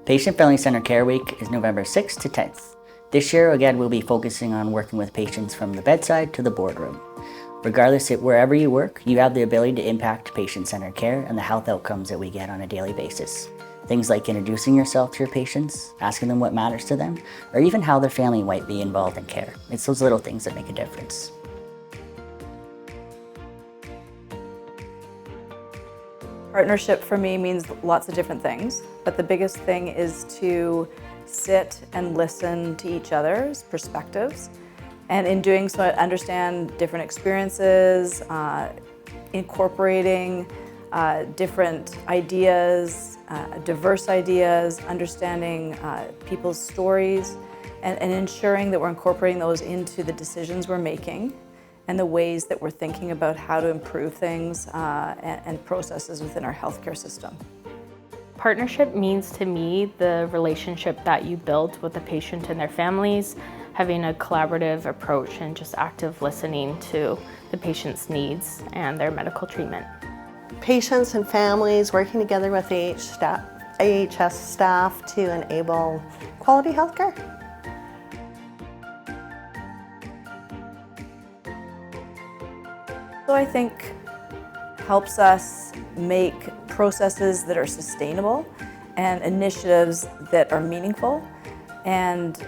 Patient Family Center Care Week is November 6th to 10th. This year, again, we'll be focusing on working with patients from the bedside to the boardroom. Regardless of wherever you work, you have the ability to impact patient-centered care and the health outcomes that we get on a daily basis. Things like introducing yourself to your patients, asking them what matters to them, or even how their family might be involved in care. It's those little things that make a difference. Partnership for me means lots of different things, but the biggest thing is to sit and listen to each other's perspectives, and in doing so understand different experiences, incorporating different ideas, diverse ideas, understanding people's stories, and ensuring that we're incorporating those into the decisions we're making and the ways that we're thinking about how to improve things and processes within our healthcare system. Partnership means to me the relationship that you build with the patient and their families, having a collaborative approach and just active listening to the patient's needs and their medical treatment. Patients and families working together with AHS staff to enable quality healthcare. So I think helps us make processes that are sustainable and initiatives that are meaningful and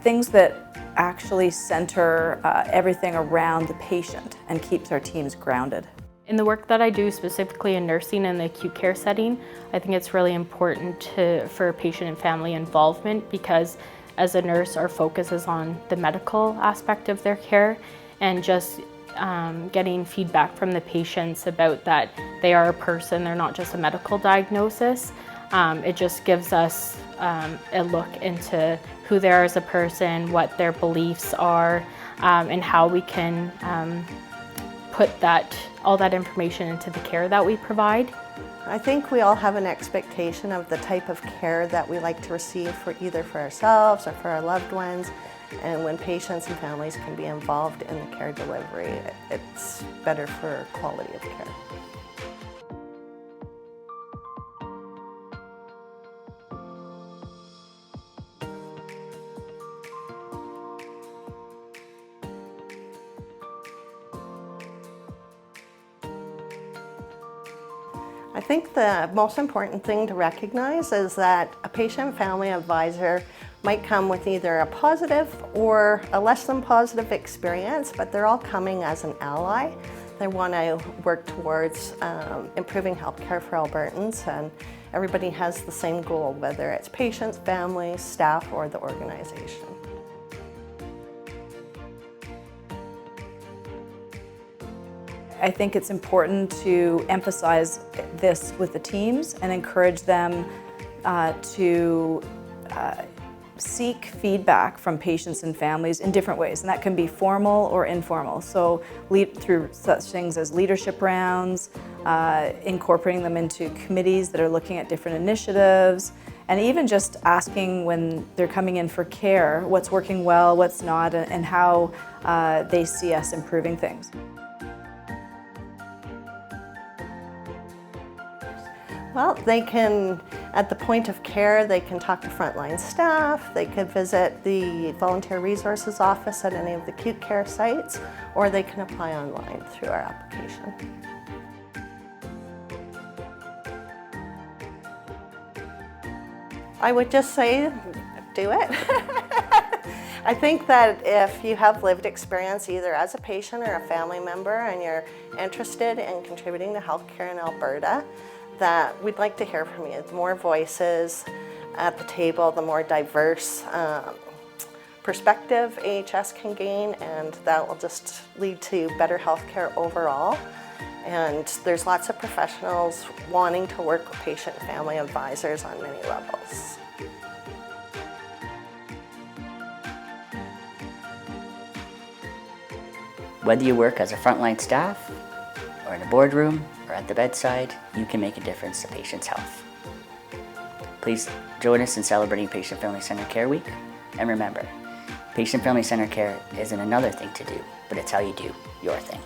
things that actually center everything around the patient and keeps our teams grounded. In the work that I do, specifically in nursing and the acute care setting, I think it's really important for patient and family involvement because as a nurse, our focus is on the medical aspect of their care and just getting feedback from the patients about that they are a person, they're not just a medical diagnosis. It just gives us a look into who they are as a person, what their beliefs are, and how we can put all that information into the care that we provide. I think we all have an expectation of the type of care that we like to receive for either for ourselves or for our loved ones. And when patients and families can be involved in the care delivery, it's better for quality of care. I think the most important thing to recognize is that a patient-family advisor might come with either a positive or a less than positive experience, but they're all coming as an ally. They want to work towards improving healthcare for Albertans, and everybody has the same goal, whether it's patients, families, staff, or the organization. I think it's important to emphasize this with the teams and encourage them to seek feedback from patients and families in different ways, and that can be formal or informal. So through such things as leadership rounds, incorporating them into committees that are looking at different initiatives, and even just asking when they're coming in for care, what's working well, what's not, and how they see us improving things. Well, they can, at the point of care, they can talk to frontline staff, they could visit the Volunteer Resources Office at any of the acute care sites, or they can apply online through our application. I would just say, do it. I think that if you have lived experience either as a patient or a family member and you're interested in contributing to healthcare in Alberta, that we'd like to hear from you. The more voices at the table, the more diverse perspective AHS can gain, and that will just lead to better healthcare overall. And there's lots of professionals wanting to work with patient and family advisors on many levels. Whether you work as a frontline staff, or in a boardroom, or at the bedside, you can make a difference to patients' health. Please join us in celebrating Patient Family Center Care Week. And remember, Patient Family Center Care isn't another thing to do, but it's how you do your thing.